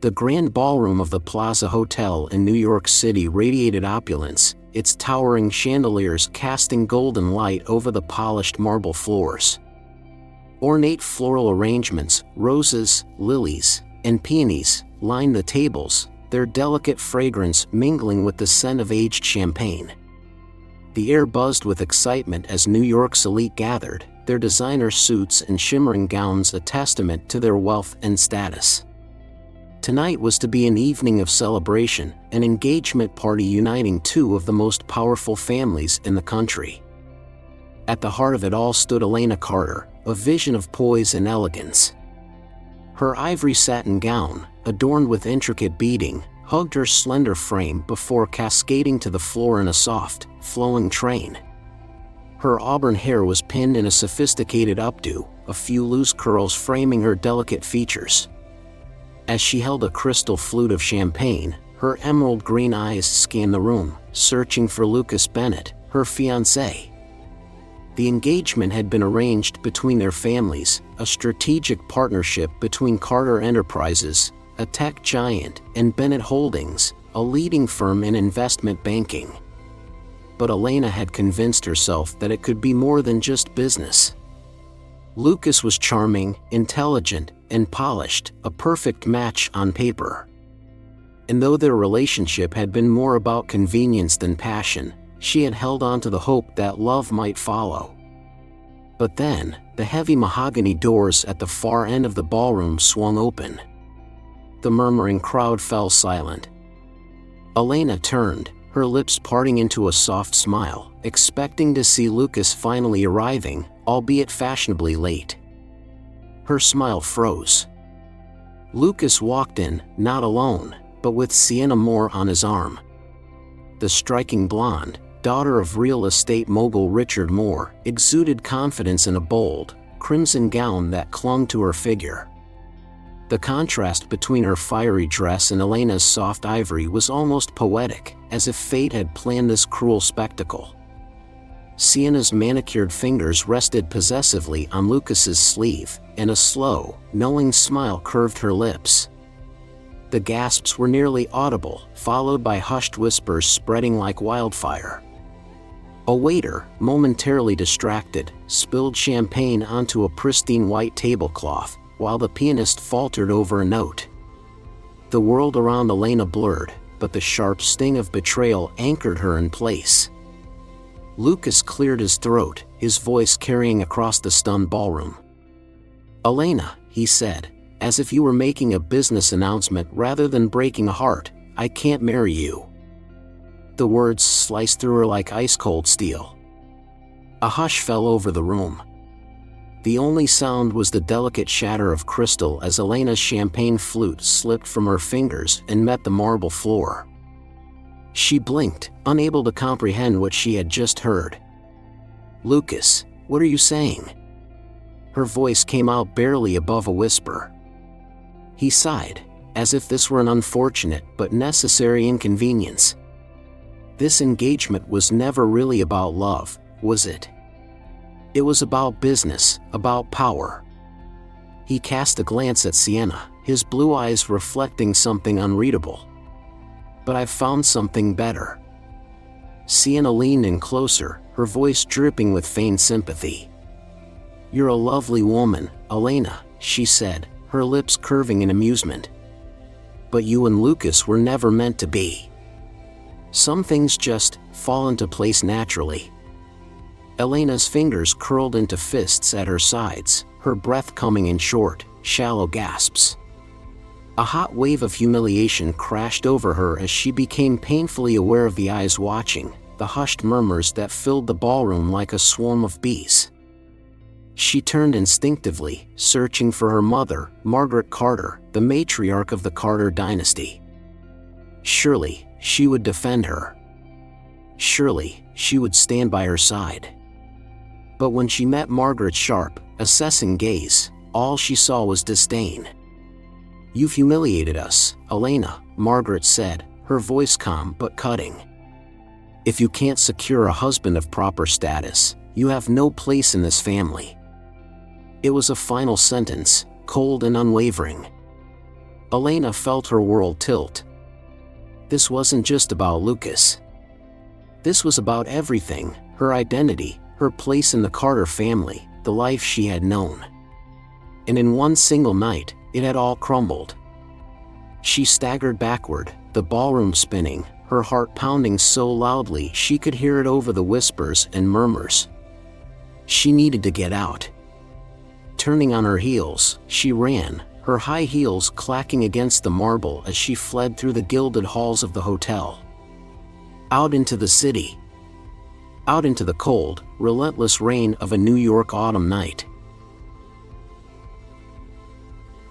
The grand ballroom of the Plaza Hotel in New York City radiated opulence, its towering chandeliers casting golden light over the polished marble floors. Ornate floral arrangements, roses, lilies, and peonies, lined the tables, their delicate fragrance mingling with the scent of aged champagne. The air buzzed with excitement as New York's elite gathered, their designer suits and shimmering gowns a testament to their wealth and status. Tonight was to be an evening of celebration, an engagement party uniting two of the most powerful families in the country. At the heart of it all stood Elena Carter, a vision of poise and elegance. Her ivory satin gown, adorned with intricate beading, hugged her slender frame before cascading to the floor in a soft, flowing train. Her auburn hair was pinned in a sophisticated updo, a few loose curls framing her delicate features. As she held a crystal flute of champagne, her emerald green eyes scanned the room, searching for Lucas Bennett, her fiancé. The engagement had been arranged between their families, a strategic partnership between Carter Enterprises, a tech giant, and Bennett Holdings, a leading firm in investment banking. But Elena had convinced herself that it could be more than just business. Lucas was charming, intelligent, and polished, a perfect match on paper. And though their relationship had been more about convenience than passion, she had held on to the hope that love might follow. But then, the heavy mahogany doors at the far end of the ballroom swung open. The murmuring crowd fell silent. Elena turned, her lips parting into a soft smile, expecting to see Lucas finally arriving, albeit fashionably late. Her smile froze. Lucas walked in, not alone, but with Sienna Moore on his arm. The striking blonde, daughter of real estate mogul Richard Moore, exuded confidence in a bold, crimson gown that clung to her figure. The contrast between her fiery dress and Elena's soft ivory was almost poetic, as if fate had planned this cruel spectacle. Sienna's manicured fingers rested possessively on Lucas's sleeve, and a slow, knowing smile curved her lips. The gasps were nearly audible, followed by hushed whispers spreading like wildfire. A waiter, momentarily distracted, spilled champagne onto a pristine white tablecloth, while the pianist faltered over a note. The world around Elena blurred, but the sharp sting of betrayal anchored her in place. Lucas cleared his throat, his voice carrying across the stunned ballroom. "Elena," he said, "as if you were making a business announcement rather than breaking a heart, I can't marry you." The words sliced through her like ice-cold steel. A hush fell over the room. The only sound was the delicate shatter of crystal as Elena's champagne flute slipped from her fingers and met the marble floor. She blinked, unable to comprehend what she had just heard. "Lucas, what are you saying?" Her voice came out barely above a whisper. He sighed, as if this were an unfortunate but necessary inconvenience. This engagement was never really about love, was it? It was about business, about power. He cast a glance at Sienna, his blue eyes reflecting something unreadable. "But I've found something better." Sienna leaned in closer, her voice dripping with feigned sympathy. "You're a lovely woman, Elena," she said, her lips curving in amusement. "But you and Lucas were never meant to be. Some things just fall into place naturally." Elena's fingers curled into fists at her sides, her breath coming in short, shallow gasps. A hot wave of humiliation crashed over her as she became painfully aware of the eyes watching, the hushed murmurs that filled the ballroom like a swarm of bees. She turned instinctively, searching for her mother, Margaret Carter, the matriarch of the Carter dynasty. Surely, she would defend her. Surely, she would stand by her side. But when she met Margaret's sharp, assessing gaze, all she saw was disdain. "You've humiliated us, Elena," Margaret said, her voice calm but cutting. "If you can't secure a husband of proper status, you have no place in this family." It was a final sentence, cold and unwavering. Elena felt her world tilt. This wasn't just about Lucas. This was about everything: her identity, her place in the Carter family, the life she had known. And in one single night, it had all crumbled. She staggered backward, the ballroom spinning, her heart pounding so loudly she could hear it over the whispers and murmurs. She needed to get out. Turning on her heels, she ran, her high heels clacking against the marble as she fled through the gilded halls of the hotel. Out into the city. Out into the cold, relentless rain of a New York autumn night.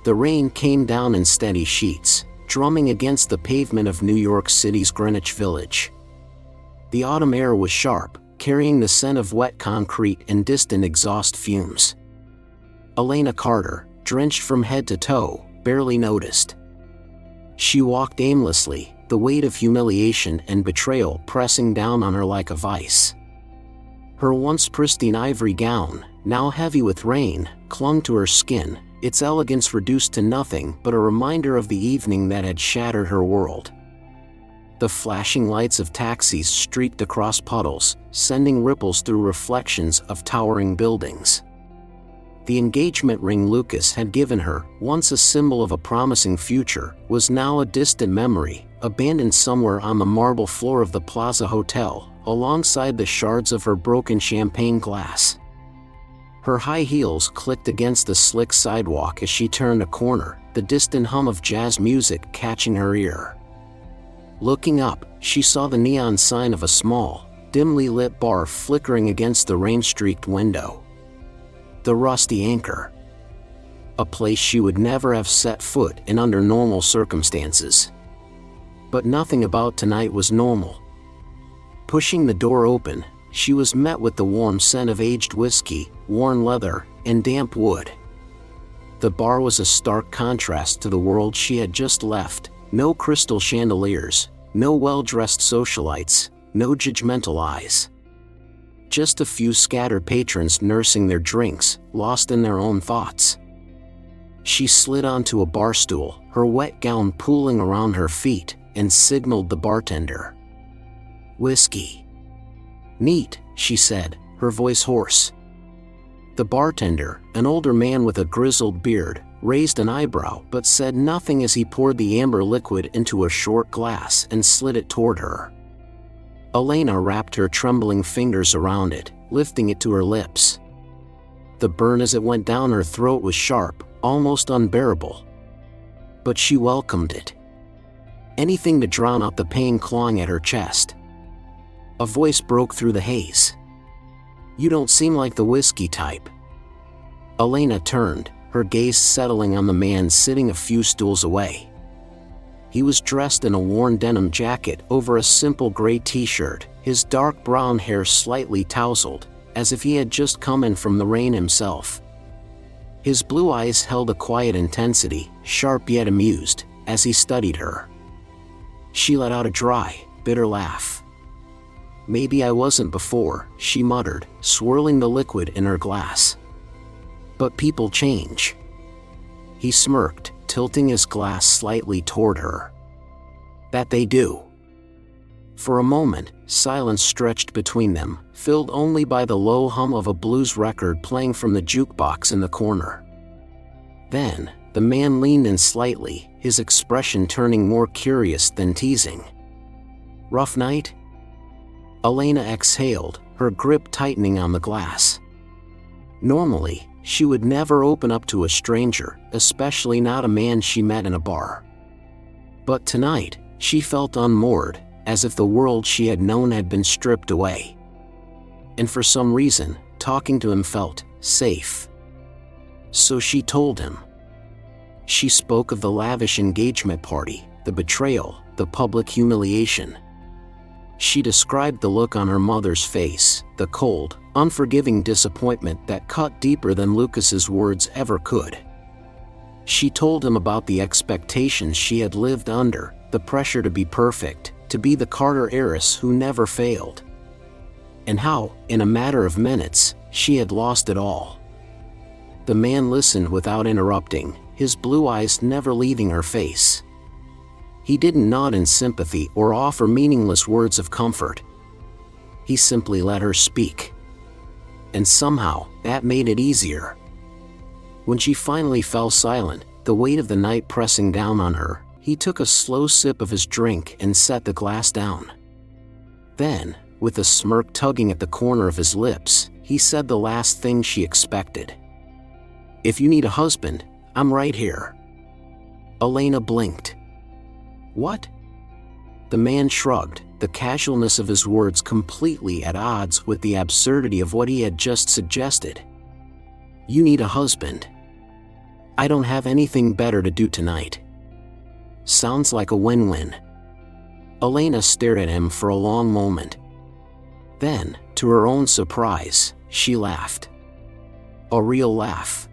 The rain came down in steady sheets, drumming against the pavement of New York City's Greenwich Village. The autumn air was sharp, carrying the scent of wet concrete and distant exhaust fumes. Elena Carter, drenched from head to toe, barely noticed. She walked aimlessly, the weight of humiliation and betrayal pressing down on her like a vice. Her once pristine ivory gown, now heavy with rain, clung to her skin, its elegance reduced to nothing but a reminder of the evening that had shattered her world. The flashing lights of taxis streaked across puddles, sending ripples through reflections of towering buildings. The engagement ring Lucas had given her, once a symbol of a promising future, was now a distant memory, abandoned somewhere on the marble floor of the Plaza Hotel, alongside the shards of her broken champagne glass. Her high heels clicked against the slick sidewalk as she turned a corner, the distant hum of jazz music catching her ear. Looking up, she saw the neon sign of a small, dimly lit bar flickering against the rain-streaked window. The Rusty Anchor. A place she would never have set foot in under normal circumstances. But nothing about tonight was normal. Pushing the door open, she was met with the warm scent of aged whiskey, worn leather, and damp wood. The bar was a stark contrast to the world she had just left: no crystal chandeliers, no well-dressed socialites, no judgmental eyes. Just a few scattered patrons nursing their drinks, lost in their own thoughts. She slid onto a bar stool, her wet gown pooling around her feet, and signaled the bartender. "Whiskey." "Neat," she said, her voice hoarse. The bartender, an older man with a grizzled beard, raised an eyebrow but said nothing as he poured the amber liquid into a short glass and slid it toward her. Elena wrapped her trembling fingers around it, lifting it to her lips. The burn as it went down her throat was sharp, almost unbearable. But she welcomed it. Anything to drown out the pain clawing at her chest. A voice broke through the haze. "You don't seem like the whiskey type." Elena turned, her gaze settling on the man sitting a few stools away. He was dressed in a worn denim jacket over a simple gray t-shirt, his dark brown hair slightly tousled, as if he had just come in from the rain himself. His blue eyes held a quiet intensity, sharp yet amused, as he studied her. She let out a dry, bitter laugh. "Maybe I wasn't before," she muttered, swirling the liquid in her glass. "But people change." He smirked, tilting his glass slightly toward her. "That they do." For a moment, silence stretched between them, filled only by the low hum of a blues record playing from the jukebox in the corner. Then, the man leaned in slightly, his expression turning more curious than teasing. "Rough night?" Elena exhaled, her grip tightening on the glass. Normally, she would never open up to a stranger, especially not a man she met in a bar. But tonight, she felt unmoored, as if the world she had known had been stripped away. And for some reason, talking to him felt safe. So she told him. She spoke of the lavish engagement party, the betrayal, the public humiliation. She described the look on her mother's face, the cold, unforgiving disappointment that cut deeper than Lucas's words ever could. She told him about the expectations she had lived under, the pressure to be perfect, to be the Carter heiress who never failed. And how, in a matter of minutes, she had lost it all. The man listened without interrupting, his blue eyes never leaving her face. He didn't nod in sympathy or offer meaningless words of comfort. He simply let her speak. And somehow, that made it easier. When she finally fell silent, the weight of the night pressing down on her, he took a slow sip of his drink and set the glass down. Then, with a smirk tugging at the corner of his lips, he said the last thing she expected. "If you need a husband, I'm right here." Elena blinked. "What?" The man shrugged, the casualness of his words completely at odds with the absurdity of what he had just suggested. "You need a husband. I don't have anything better to do tonight." Sounds like a win-win. Elena stared at him for a long moment. Then, to her own surprise, she laughed. A real laugh.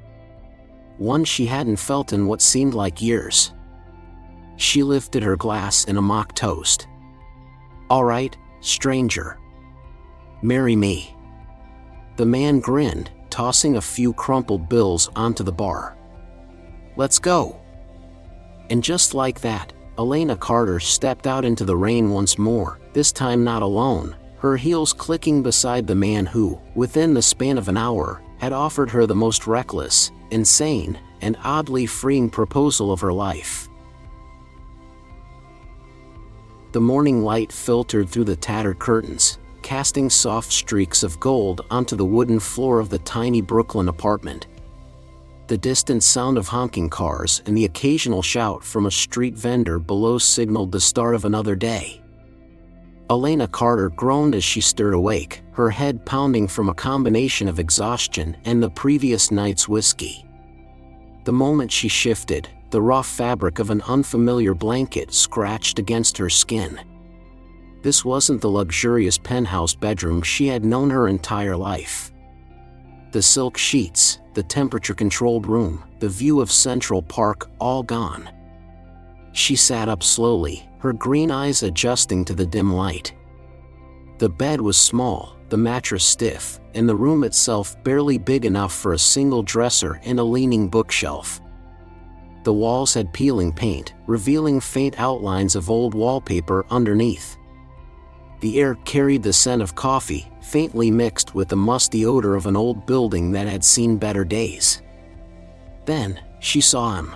One she hadn't felt in what seemed like years. She lifted her glass in a mock toast. "All right, stranger. Marry me." The man grinned, tossing a few crumpled bills onto the bar. "Let's go." And just like that, Elena Carter stepped out into the rain once more, this time not alone, her heels clicking beside the man who, within the span of an hour, had offered her the most reckless, insane, and oddly freeing proposal of her life. The morning light filtered through the tattered curtains, casting soft streaks of gold onto the wooden floor of the tiny Brooklyn apartment. The distant sound of honking cars and the occasional shout from a street vendor below signaled the start of another day. Elena Carter groaned as she stirred awake, her head pounding from a combination of exhaustion and the previous night's whiskey. The moment she shifted, the rough fabric of an unfamiliar blanket scratched against her skin. This wasn't the luxurious penthouse bedroom she had known her entire life. The silk sheets, the temperature-controlled room, the view of Central Park, all gone. She sat up slowly, her green eyes adjusting to the dim light. The bed was small, the mattress stiff, and the room itself barely big enough for a single dresser and a leaning bookshelf. The walls had peeling paint, revealing faint outlines of old wallpaper underneath. The air carried the scent of coffee, faintly mixed with the musty odor of an old building that had seen better days. Then, she saw him.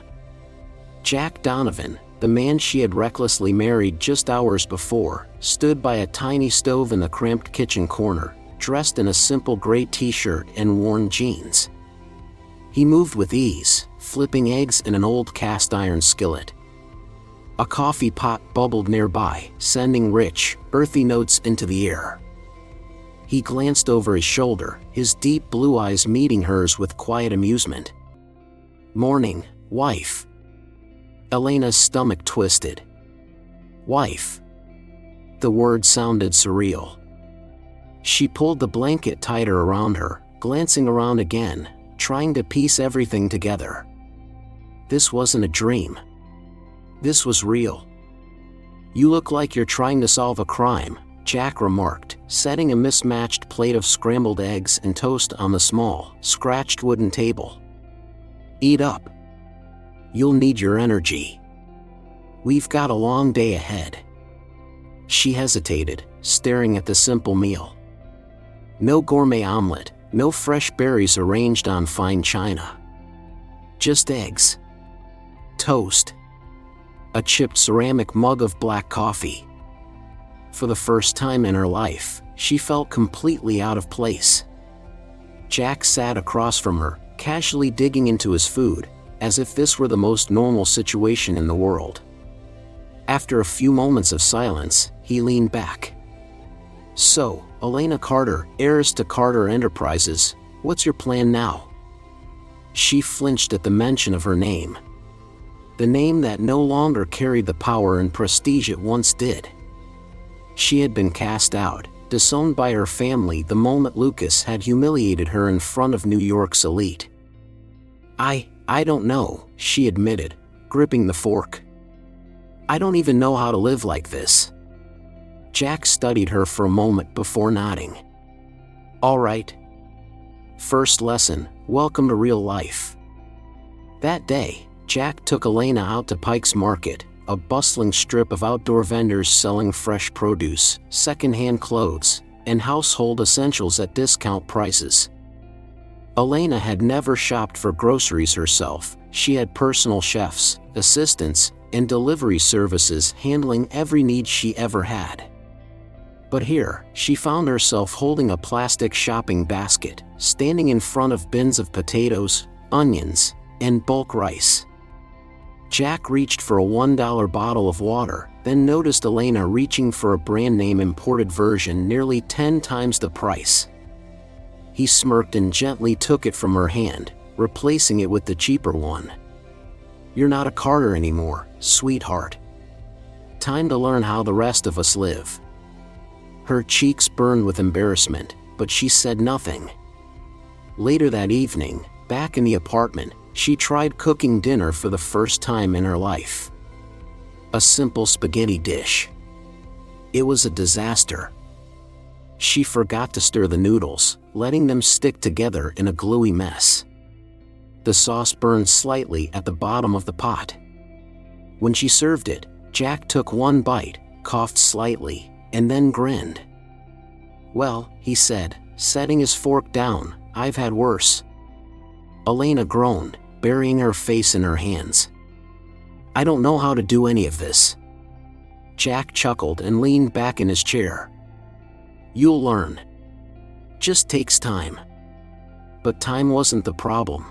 Jack Donovan, the man she had recklessly married just hours before, stood by a tiny stove in the cramped kitchen corner, dressed in a simple gray t-shirt and worn jeans. He moved with ease, flipping eggs in an old cast-iron skillet. A coffee pot bubbled nearby, sending rich, earthy notes into the air. He glanced over his shoulder, his deep blue eyes meeting hers with quiet amusement. "Morning, wife." Elena's stomach twisted. Wife. The word sounded surreal. She pulled the blanket tighter around her, glancing around again, trying to piece everything together. This wasn't a dream. This was real. "You look like you're trying to solve a crime," Jack remarked, setting a mismatched plate of scrambled eggs and toast on the small, scratched wooden table. "Eat up. You'll need your energy. We've got a long day ahead." She hesitated, staring at the simple meal. No gourmet omelet, no fresh berries arranged on fine china. Just eggs. Toast. A chipped ceramic mug of black coffee. For the first time in her life, she felt completely out of place. Jack sat across from her, casually digging into his food, as if this were the most normal situation in the world. After a few moments of silence, he leaned back. "So, Elena Carter, heiress to Carter Enterprises, what's your plan now?" She flinched at the mention of her name. The name that no longer carried the power and prestige it once did. She had been cast out, disowned by her family the moment Lucas had humiliated her in front of New York's elite. I don't know," she admitted, gripping the fork. "I don't even know how to live like this." Jack studied her for a moment before nodding. "All right. First lesson, welcome to real life." That day, Jack took Elena out to Pike's Market, a bustling strip of outdoor vendors selling fresh produce, second-hand clothes, and household essentials at discount prices. Elena had never shopped for groceries herself. She had personal chefs, assistants, and delivery services handling every need she ever had. But here, she found herself holding a plastic shopping basket, standing in front of bins of potatoes, onions, and bulk rice. Jack reached for a $1 bottle of water, then noticed Elena reaching for a brand-name imported version nearly 10 times the price. He smirked and gently took it from her hand, replacing it with the cheaper one. "You're not a Carter anymore, sweetheart. Time to learn how the rest of us live." Her cheeks burned with embarrassment, but she said nothing. Later that evening, back in the apartment, she tried cooking dinner for the first time in her life. A simple spaghetti dish. It was a disaster. She forgot to stir the noodles, letting them stick together in a gluey mess. The sauce burned slightly at the bottom of the pot. When she served it, Jack took one bite, coughed slightly, and then grinned. "Well," he said, setting his fork down, "I've had worse." Elena groaned, burying her face in her hands. "I don't know how to do any of this." Jack chuckled and leaned back in his chair. "You'll learn. Just takes time." But time wasn't the problem.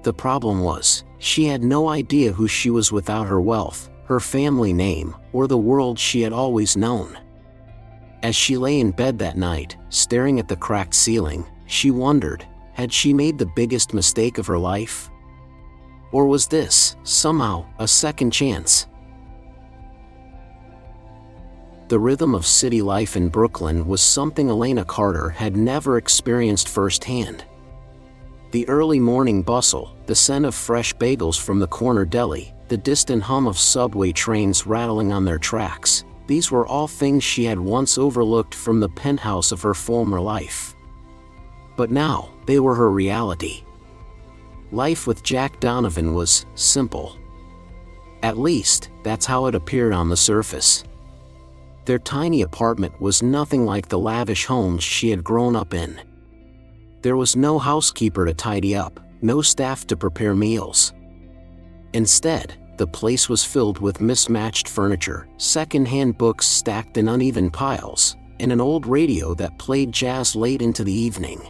The problem was, she had no idea who she was without her wealth, her family name, or the world she had always known. As she lay in bed that night, staring at the cracked ceiling, she wondered, had she made the biggest mistake of her life? Or was this, somehow, a second chance? The rhythm of city life in Brooklyn was something Elena Carter had never experienced firsthand. The early morning bustle, the scent of fresh bagels from the corner deli, the distant hum of subway trains rattling on their tracks, these were all things she had once overlooked from the penthouse of her former life. But now, they were her reality. Life with Jack Donovan was simple. At least, that's how it appeared on the surface. Their tiny apartment was nothing like the lavish homes she had grown up in. There was no housekeeper to tidy up, no staff to prepare meals. Instead, the place was filled with mismatched furniture, second-hand books stacked in uneven piles, and an old radio that played jazz late into the evening.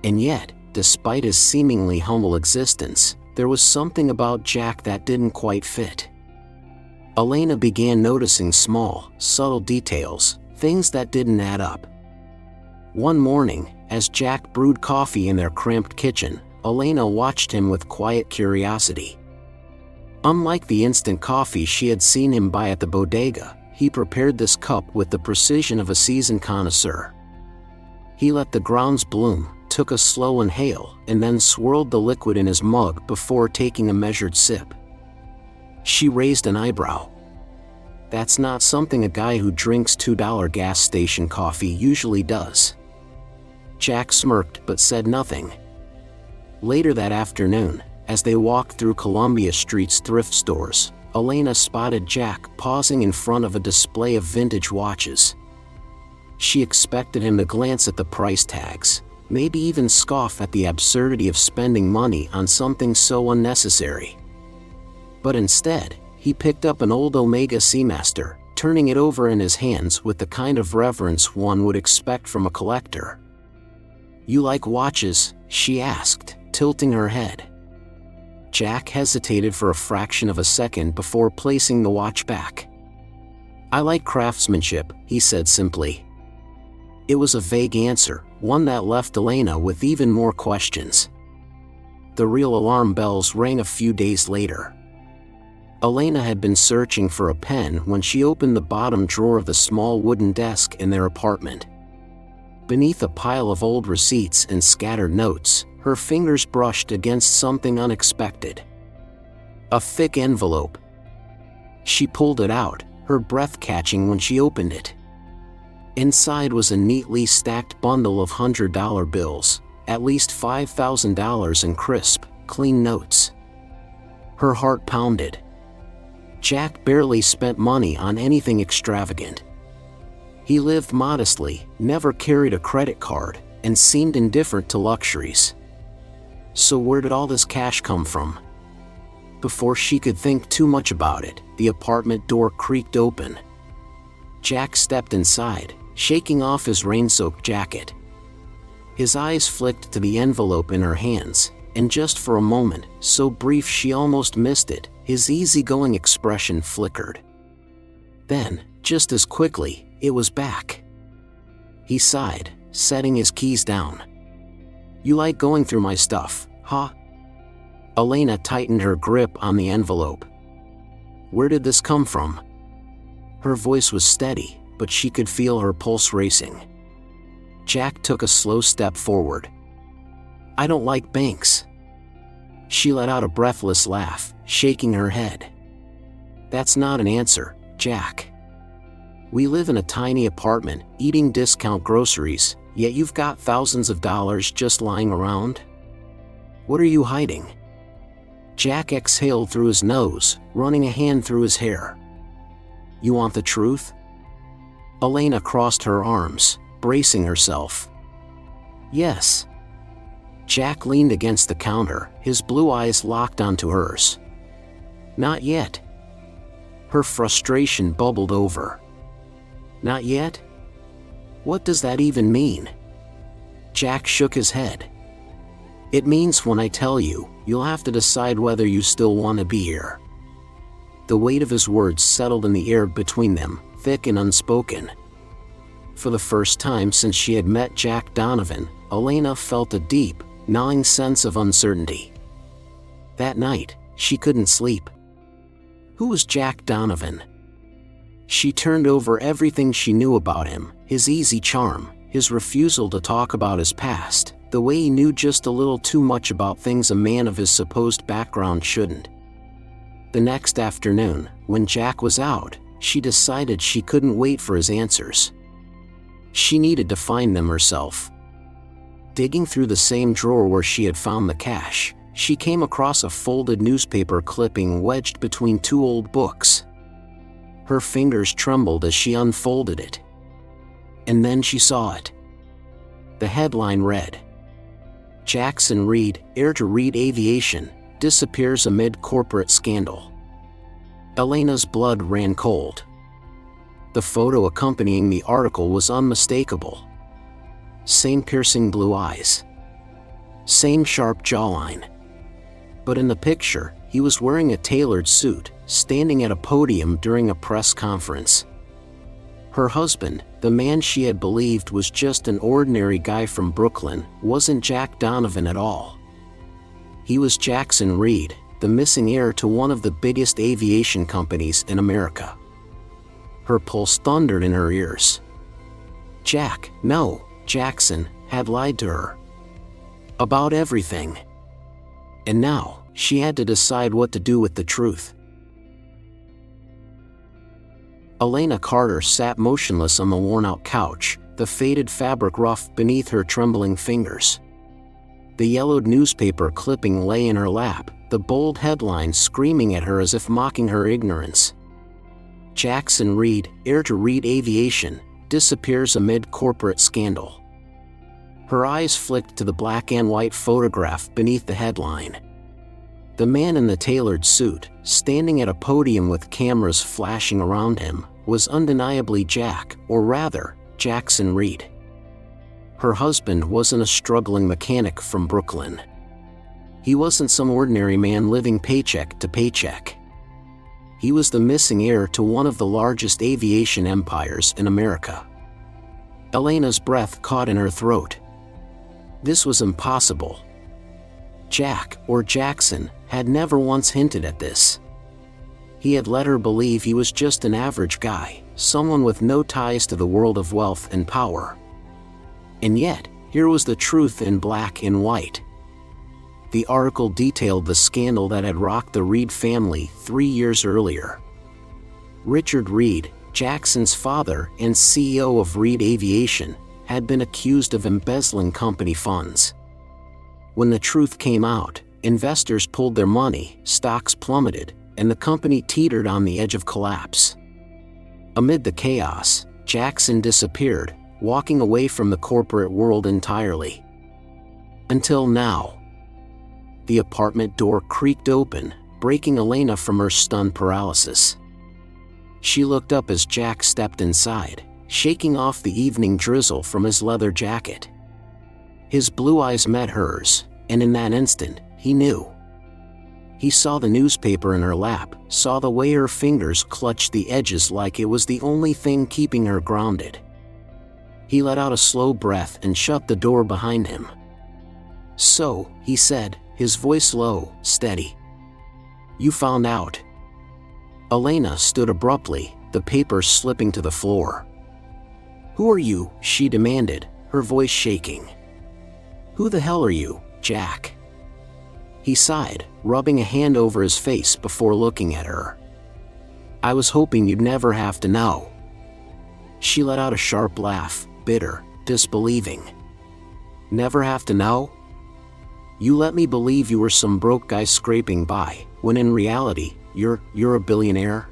And yet, despite his seemingly humble existence, there was something about Jack that didn't quite fit. Elena began noticing small, subtle details, things that didn't add up. One morning, as Jack brewed coffee in their cramped kitchen, Elena watched him with quiet curiosity. Unlike the instant coffee she had seen him buy at the bodega, he prepared this cup with the precision of a seasoned connoisseur. He let the grounds bloom, took a slow inhale, and then swirled the liquid in his mug before taking a measured sip. She raised an eyebrow. "That's not something a guy who drinks $2 gas station coffee usually does." Jack smirked but said nothing. Later that afternoon, as they walked through Columbia Street's thrift stores, Elena spotted Jack pausing in front of a display of vintage watches. She expected him to glance at the price tags, maybe even scoff at the absurdity of spending money on something so unnecessary. But instead, he picked up an old Omega Seamaster, turning it over in his hands with the kind of reverence one would expect from a collector. "You like watches?" she asked, tilting her head. Jack hesitated for a fraction of a second before placing the watch back. "I like craftsmanship," he said simply. It was a vague answer, one that left Elena with even more questions. The real alarm bells rang a few days later. Elena had been searching for a pen when she opened the bottom drawer of the small wooden desk in their apartment. Beneath a pile of old receipts and scattered notes, her fingers brushed against something unexpected. A thick envelope. She pulled it out, her breath catching when she opened it. Inside was a neatly stacked bundle of $100 bills, at least $5,000 in crisp, clean notes. Her heart pounded. Jack barely spent money on anything extravagant. He lived modestly, never carried a credit card, and seemed indifferent to luxuries. So where did all this cash come from? Before she could think too much about it, the apartment door creaked open. Jack stepped inside, shaking off his rain-soaked jacket. His eyes flicked to the envelope in her hands, and just for a moment, so brief she almost missed it, his easygoing expression flickered. Then, just as quickly, it was back. He sighed, setting his keys down. "You like going through my stuff, huh?" Elena tightened her grip on the envelope. "Where did this come from?" Her voice was steady, but she could feel her pulse racing. Jack took a slow step forward. "I don't like banks." She let out a breathless laugh, shaking her head. "That's not an answer, Jack. We live in a tiny apartment, eating discount groceries, yet you've got thousands of dollars just lying around? What are you hiding?" Jack exhaled through his nose, running a hand through his hair. "You want the truth?" Elena crossed her arms, bracing herself. "Yes." Jack leaned against the counter, his blue eyes locked onto hers. "Not yet." Her frustration bubbled over. "Not yet? What does that even mean?" Jack shook his head. "It means when I tell you, you'll have to decide whether you still want to be here." The weight of his words settled in the air between them, thick and unspoken. For the first time since she had met Jack Donovan, Elena felt a deep, gnawing sense of uncertainty. That night, she couldn't sleep. Who was Jack Donovan? She turned over everything she knew about him, his easy charm, his refusal to talk about his past, the way he knew just a little too much about things a man of his supposed background shouldn't. The next afternoon, when Jack was out, she decided she couldn't wait for his answers. She needed to find them herself. Digging through the same drawer where she had found the cash, she came across a folded newspaper clipping wedged between two old books. Her fingers trembled as she unfolded it. And then she saw it. The headline read, "Jackson Reed, heir to Reed Aviation, disappears amid corporate scandal." Elena's blood ran cold. The photo accompanying the article was unmistakable. Same piercing blue eyes. Same sharp jawline. But in the picture, he was wearing a tailored suit, standing at a podium during a press conference. Her husband, the man she had believed was just an ordinary guy from Brooklyn, wasn't Jack Donovan at all. He was Jackson Reed, the missing heir to one of the biggest aviation companies in America. Her pulse thundered in her ears. Jackson, had lied to her. About everything. And now, she had to decide what to do with the truth. Elena Carter sat motionless on the worn-out couch, the faded fabric rough beneath her trembling fingers. The yellowed newspaper clipping lay in her lap, the bold headline screaming at her as if mocking her ignorance. Jackson Reed, heir to Reed Aviation, disappears amid corporate scandal. Her eyes flicked to the black and white photograph beneath the headline. The man in the tailored suit, standing at a podium with cameras flashing around him, was undeniably Jack, or rather, Jackson Reed. Her husband wasn't a struggling mechanic from Brooklyn. He wasn't some ordinary man living paycheck to paycheck. He was the missing heir to one of the largest aviation empires in America. Elena's breath caught in her throat. This was impossible. Jack, or Jackson, had never once hinted at this. He had let her believe he was just an average guy, someone with no ties to the world of wealth and power. And yet, here was the truth in black and white. The article detailed the scandal that had rocked the Reed family 3 years earlier. Richard Reed, Jackson's father and CEO of Reed Aviation, had been accused of embezzling company funds. When the truth came out, Investors pulled their money, stocks plummeted, and the company teetered on the edge of collapse. Amid the chaos, Jackson disappeared, walking away from the corporate world entirely. Until now. The apartment door creaked open, breaking Elena from her stunned paralysis. She looked up as Jack stepped inside, shaking off the evening drizzle from his leather jacket. His blue eyes met hers, and in that instant, he knew. He saw the newspaper in her lap, saw the way her fingers clutched the edges like it was the only thing keeping her grounded. He let out a slow breath and shut the door behind him. "So," he said, his voice low, steady. "You found out." Elena stood abruptly, the papers slipping to the floor. "Who are you?" she demanded, her voice shaking. "Who the hell are you, Jack?" He sighed, rubbing a hand over his face before looking at her. "I was hoping you'd never have to know." She let out a sharp laugh, bitter, disbelieving. "Never have to know? You let me believe you were some broke guy scraping by, when in reality, you're a billionaire?"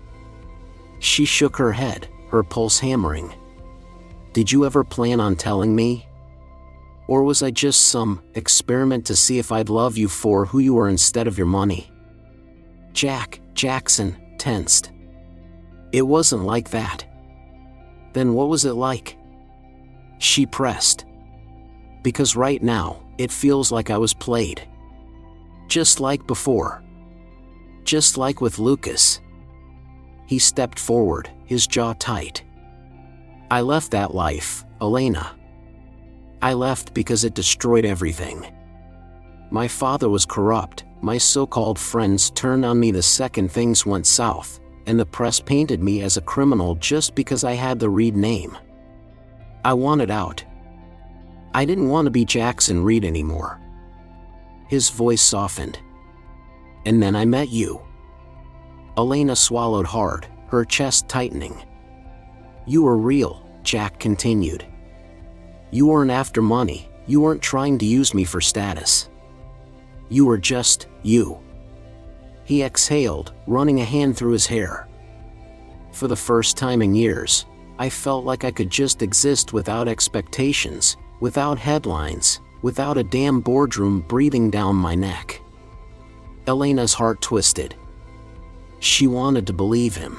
She shook her head, her pulse hammering. "Did you ever plan on telling me? Or was I just some experiment to see if I'd love you for who you were instead of your money?" Jackson tensed. "It wasn't like that." "Then what was it like?" She pressed. "Because right now, it feels like I was played. Just like before. Just like with Lucas." He stepped forward, his jaw tight. "I left that life, Elena. I left because it destroyed everything. My father was corrupt, my so-called friends turned on me the second things went south, and the press painted me as a criminal just because I had the Reed name. I wanted out. I didn't want to be Jackson Reed anymore." His voice softened. "And then I met you." Elena swallowed hard, her chest tightening. "You were real," Jack continued. "You weren't after money, you weren't trying to use me for status. You were just you." He exhaled, running a hand through his hair. "For the first time in years, I felt like I could just exist without expectations, without headlines, without a damn boardroom breathing down my neck." Elena's heart twisted. She wanted to believe him.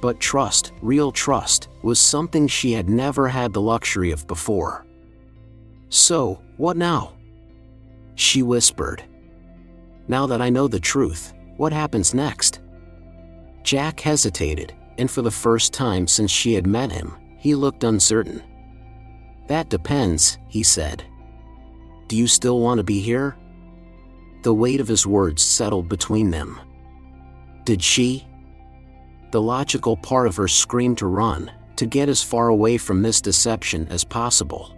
But trust, real trust, was something she had never had the luxury of before. "So, what now?" she whispered. "Now that I know the truth, what happens next?" Jack hesitated, and for the first time since she had met him, he looked uncertain. "That depends," he said. "Do you still want to be here?" The weight of his words settled between them. Did she? The logical part of her screamed to run, to get as far away from this deception as possible.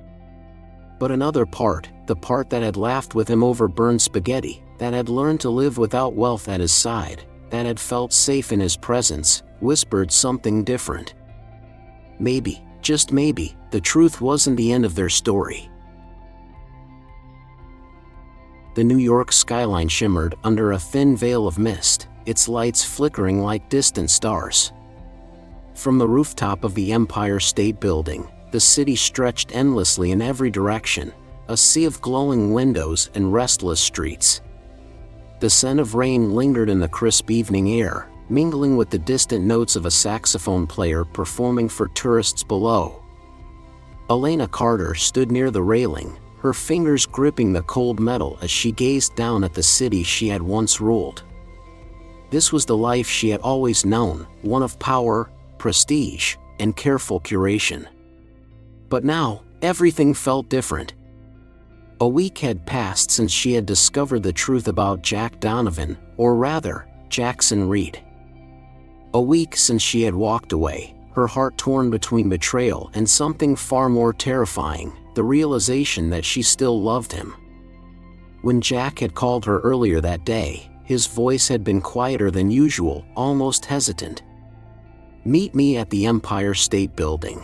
But another part, the part that had laughed with him over burned spaghetti, that had learned to live without wealth at his side, that had felt safe in his presence, whispered something different. Maybe, just maybe, the truth wasn't the end of their story. The New York skyline shimmered under a thin veil of mist, its lights flickering like distant stars. From the rooftop of the Empire State Building, the city stretched endlessly in every direction, a sea of glowing windows and restless streets. The scent of rain lingered in the crisp evening air, mingling with the distant notes of a saxophone player performing for tourists below. Elena Carter stood near the railing, her fingers gripping the cold metal as she gazed down at the city she had once ruled. This was the life she had always known, one of power, prestige, and careful curation. But now, everything felt different. A week had passed since she had discovered the truth about Jack Donovan, or rather, Jackson Reed. A week since she had walked away, her heart torn between betrayal and something far more terrifying, the realization that she still loved him. When Jack had called her earlier that day, his voice had been quieter than usual, almost hesitant. "Meet me at the Empire State Building.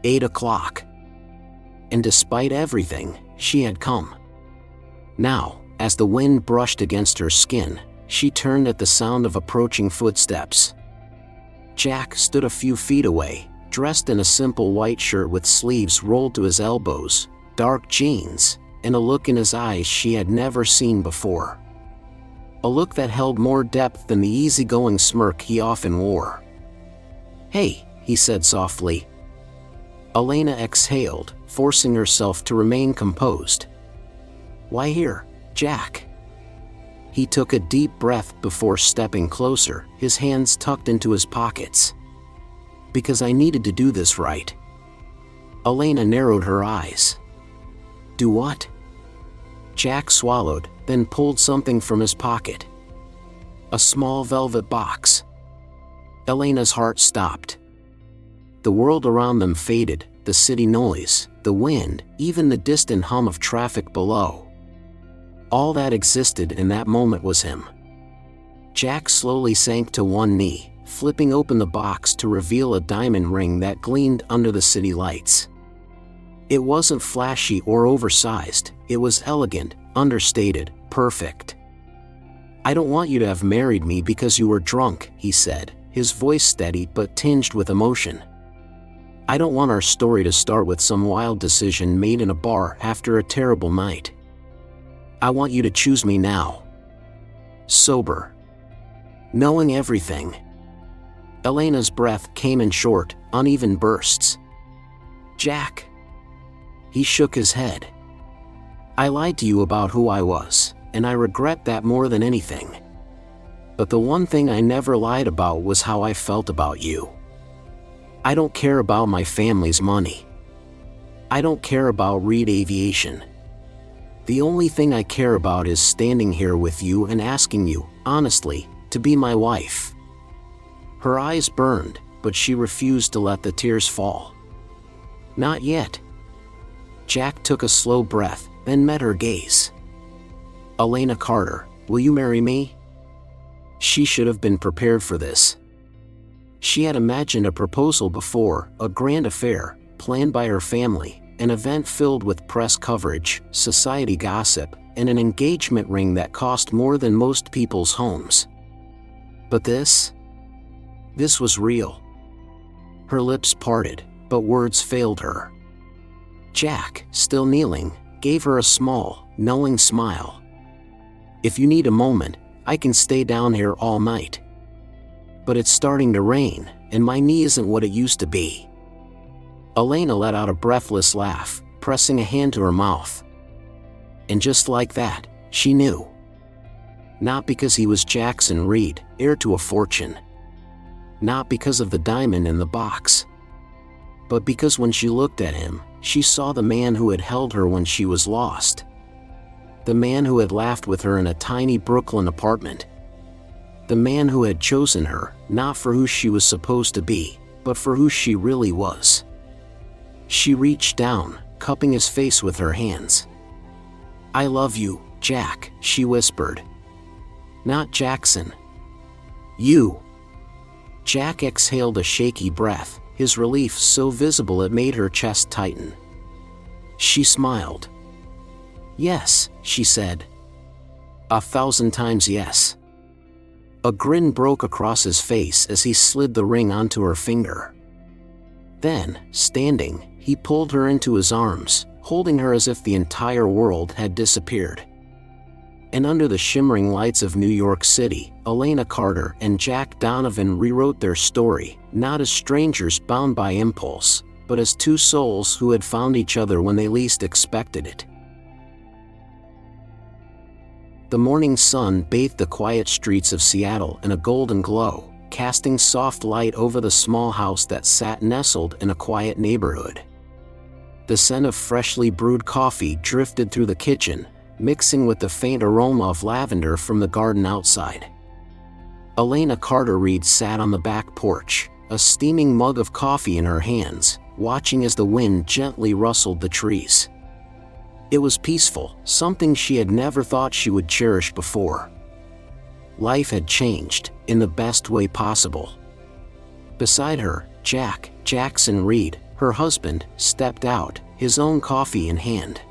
8 o'clock. And despite everything, she had come. Now, As the wind brushed against her skin, she turned at the sound of approaching footsteps. Jack stood a few feet away, dressed in a simple white shirt with sleeves rolled to his elbows, dark jeans, and a look in his eyes she had never seen before. A look that held more depth than the easygoing smirk he often wore. "Hey," he said softly. Elena exhaled, forcing herself to remain composed. "Why here, Jack?" He took a deep breath before stepping closer, his hands tucked into his pockets. "Because I needed to do this right." Elena narrowed her eyes. "Do what?" Jack swallowed, then pulled something from his pocket. A small velvet box. Elena's heart stopped. The world around them faded, the city noise, the wind, even the distant hum of traffic below. All that existed in that moment was him. Jack slowly sank to one knee, flipping open the box to reveal a diamond ring that gleamed under the city lights. It wasn't flashy or oversized, it was elegant, understated, perfect. "I don't want you to have married me because you were drunk," he said, his voice steady but tinged with emotion. "I don't want our story to start with some wild decision made in a bar after a terrible night. I want you to choose me now. Sober. Knowing everything." Elena's breath came in short, uneven bursts. "Jack." He shook his head. "I lied to you about who I was, and I regret that more than anything. But the one thing I never lied about was how I felt about you. I don't care about my family's money. I don't care about Reed Aviation. The only thing I care about is standing here with you and asking you, honestly, to be my wife." Her eyes burned, but she refused to let the tears fall. "Not yet." Jack took a slow breath, then met her gaze. "Elena Carter, will you marry me?" She should have been prepared for this. She had imagined a proposal before, a grand affair, planned by her family, an event filled with press coverage, society gossip, and an engagement ring that cost more than most people's homes. But this was real. Her lips parted, but words failed her. Jack, still kneeling, gave her a small, knowing smile. "If you need a moment, I can stay down here all night. But it's starting to rain, and my knee isn't what it used to be." Elena let out a breathless laugh, pressing a hand to her mouth. And just like that, she knew. Not because he was Jackson Reed, heir to a fortune. Not because of the diamond in the box. But because when she looked at him, she saw the man who had held her when she was lost. The man who had laughed with her in a tiny Brooklyn apartment. The man who had chosen her, not for who she was supposed to be, but for who she really was. She reached down, cupping his face with her hands. "I love you, Jack," she whispered. "Not Jackson. You." Jack exhaled a shaky breath, his relief so visible it made her chest tighten. She smiled. "Yes," she said. 1,000 times yes." A grin broke across his face as he slid the ring onto her finger. Then, standing, he pulled her into his arms, holding her as if the entire world had disappeared. And under the shimmering lights of New York City, Elena Carter and Jack Donovan rewrote their story, not as strangers bound by impulse, but as two souls who had found each other when they least expected it. The morning sun bathed the quiet streets of Seattle in a golden glow, casting soft light over the small house that sat nestled in a quiet neighborhood. The scent of freshly brewed coffee drifted through the kitchen, mixing with the faint aroma of lavender from the garden outside. Elena Carter Reed sat on the back porch, a steaming mug of coffee in her hands, watching as the wind gently rustled the trees. It was peaceful, something she had never thought she would cherish before. Life had changed, in the best way possible. Beside her, Jackson Reed, her husband, stepped out, his own coffee in hand.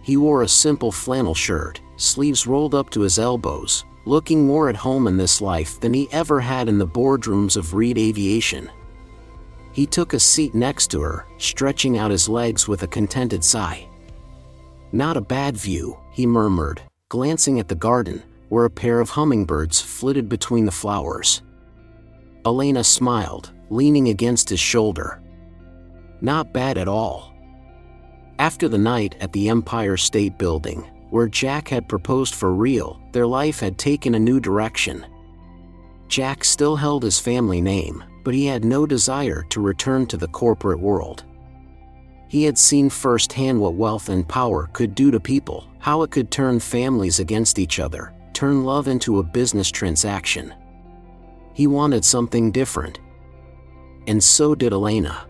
He wore a simple flannel shirt, sleeves rolled up to his elbows, looking more at home in this life than he ever had in the boardrooms of Reed Aviation. He took a seat next to her, stretching out his legs with a contented sigh. "Not a bad view," he murmured, glancing at the garden, where a pair of hummingbirds flitted between the flowers. Elena smiled, leaning against his shoulder. "Not bad at all." After the night at the Empire State Building, where Jack had proposed for real, their life had taken a new direction. Jack still held his family name, but he had no desire to return to the corporate world. He had seen firsthand what wealth and power could do to people, how it could turn families against each other, turn love into a business transaction. He wanted something different. And so did Elena.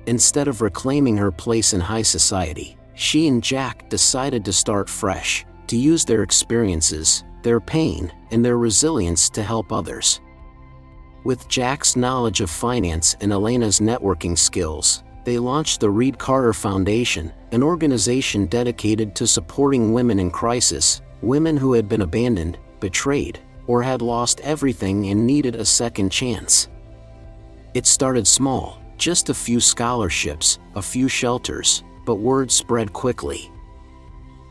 Instead of reclaiming her place in high society, she and Jack decided to start fresh, to use their experiences, their pain, and their resilience to help others. With Jack's knowledge of finance and Elena's networking skills, they launched the Reed Carter Foundation, an organization dedicated to supporting women in crisis, women who had been abandoned, betrayed, or had lost everything and needed a second chance. It started small, just a few scholarships, a few shelters, but word spread quickly.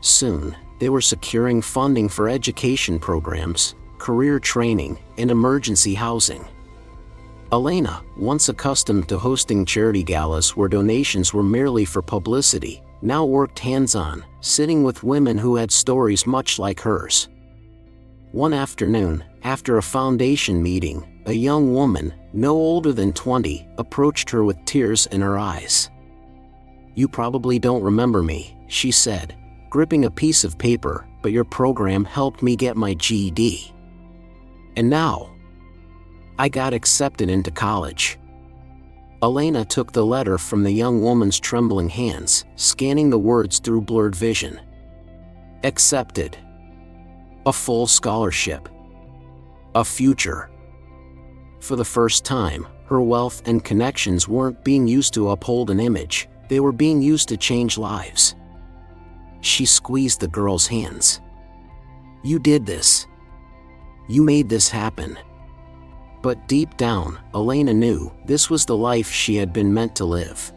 Soon, they were securing funding for education programs, career training, and emergency housing. Elena, once accustomed to hosting charity galas where donations were merely for publicity, now worked hands-on, sitting with women who had stories much like hers. One afternoon, after a foundation meeting, a young woman, no older than 20, approached her with tears in her eyes. "You probably don't remember me," she said, gripping a piece of paper, "but your program helped me get my GED. And now, I got accepted into college." Elena took the letter from the young woman's trembling hands, scanning the words through blurred vision. Accepted. A full scholarship. A future. For the first time, her wealth and connections weren't being used to uphold an image, they were being used to change lives. She squeezed the girl's hands. "You did this. You made this happen." But deep down, Elena knew this was the life she had been meant to live.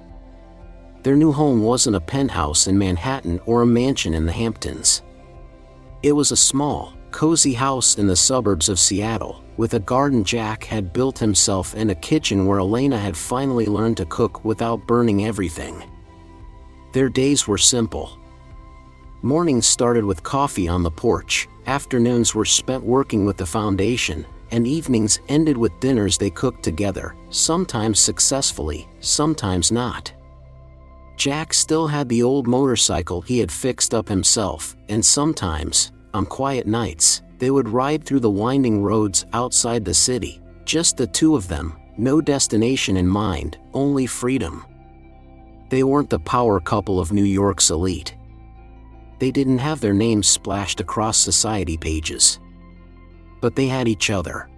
Their new home wasn't a penthouse in Manhattan or a mansion in the Hamptons. It was a small, cozy house in the suburbs of Seattle, with a garden Jack had built himself and a kitchen where Elena had finally learned to cook without burning everything. Their days were simple. Mornings started with coffee on the porch, afternoons were spent working with the foundation, and evenings ended with dinners they cooked together, sometimes successfully, sometimes not. Jack still had the old motorcycle he had fixed up himself, and sometimes, on quiet nights, they would ride through the winding roads outside the city, just the two of them, no destination in mind, only freedom. They weren't the power couple of New York's elite. They didn't have their names splashed across society pages. But they had each other.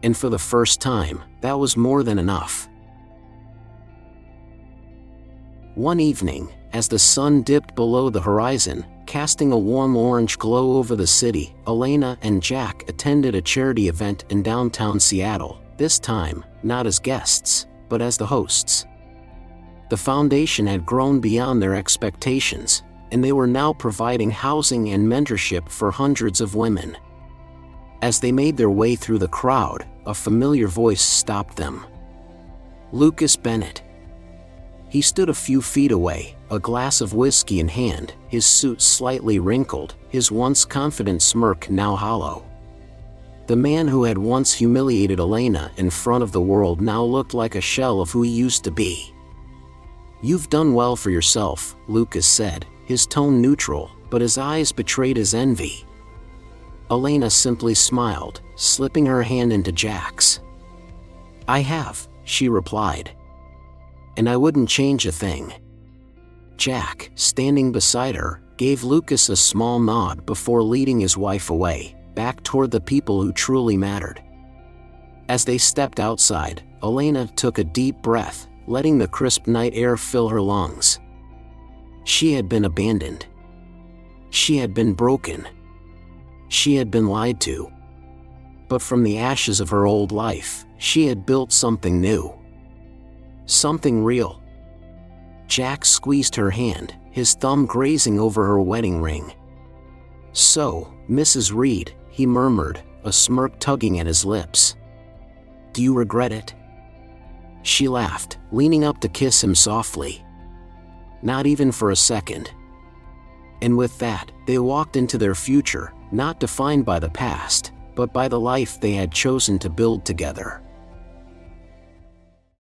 And for the first time, that was more than enough. One evening, as the sun dipped below the horizon, casting a warm orange glow over the city, Elena and Jack attended a charity event in downtown Seattle, this time, not as guests, but as the hosts. The foundation had grown beyond their expectations, and they were now providing housing and mentorship for hundreds of women. As they made their way through the crowd, a familiar voice stopped them. Lucas Bennett. He stood a few feet away, a glass of whiskey in hand, his suit slightly wrinkled, his once confident smirk now hollow. The man who had once humiliated Elena in front of the world now looked like a shell of who he used to be. "You've done well for yourself," Lucas said, his tone neutral, but his eyes betrayed his envy. Elena simply smiled, slipping her hand into Jack's. "I have," she replied. "And I wouldn't change a thing." Jack, standing beside her, gave Lucas a small nod before leading his wife away, back toward the people who truly mattered. As they stepped outside, Elena took a deep breath, letting the crisp night air fill her lungs. She had been abandoned. She had been broken. She had been lied to. But from the ashes of her old life, she had built something new. Something real. Jack squeezed her hand, his thumb grazing over her wedding ring. "So, Mrs. Reed," he murmured, a smirk tugging at his lips. "Do you regret it?" She laughed, leaning up to kiss him softly. "Not even for a second." And with that, they walked into their future, not defined by the past, but by the life they had chosen to build together.